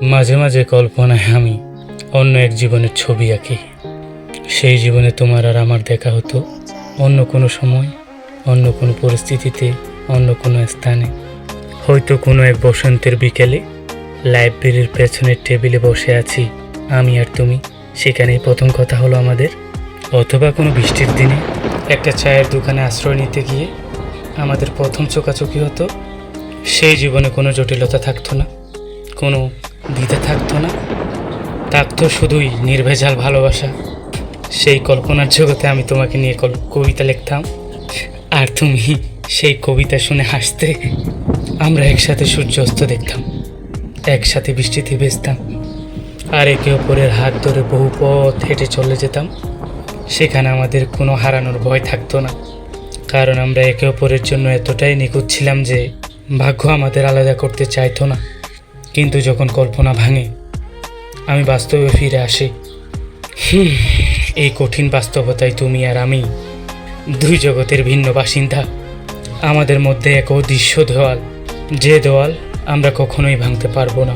মাঝে মাঝে কল্পনায় আমি অন্য এক জীবনের ছবি আঁকি। সেই জীবনে তোমার আর আমার দেখা হতো অন্য কোনো সময়, অন্য কোনো পরিস্থিতিতে, অন্য কোনো স্থানে। হয়তো কোনো এক বসন্তের বিকেলে লাইব্রেরির পেছনের টেবিলে বসে আছি আমি আর তুমি, সেখানেই প্রথম কথা হলো আমাদের। অথবা কোনো বৃষ্টির দিনে একটা চায়ের দোকানে আশ্রয় নিতে গিয়ে আমাদের প্রথম চোকাচোকি হতো। সেই জীবনে কোনো জটিলতা থাকতো না, কোনো দ্বিধা থাকতো না, থাকতো শুধুই নির্ভেজাল ভালোবাসা। সেই কল্পনার জগতে আমি তোমাকে নিয়ে কবিতা লিখতাম, আর তুমি সেই কবিতা শুনে হাসতে। আমরা একসাথে সূর্যাস্ত দেখতাম, একসাথে বৃষ্টিতে ভেজতাম, আর একে অপরের হাত ধরে বহু পথ হেঁটে চলে যেতাম। সেখানে আমাদের কোনো হারানোর ভয় থাকতো না, কারণ আমরা একে অপরের জন্য এতটাই নিখুঁত ছিলাম যে ভাগ্য আমাদের আলাদা করতে চাইতো না। কিন্তু যখন কল্পনা ভাঙে, আমি বাস্তবে ফিরে আসি। এই কঠিন বাস্তবতায় তুমি আর আমি দুই জগতের ভিন্ন বাসিন্দা। আমাদের মধ্যে এক অদৃশ্য দেওয়াল, যে দেওয়াল আমরা কখনোই ভাঙতে পারবো না।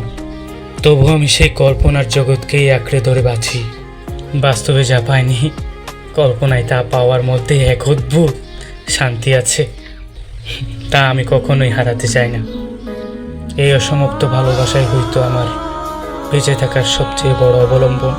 তবু আমি সেই কল্পনার জগৎকেই আঁকড়ে ধরে বাঁচি। বাস্তবে যা পাইনি, কল্পনায় তা পাওয়ার মধ্যে এক অদ্ভুত শান্তি আছে, তা আমি কখনোই হারাতে চাই না। এই অসমাপ্ত ভালোবাসাই হয়তো আমার বেঁচে থাকার সবচেয়ে বড় অবলম্বন।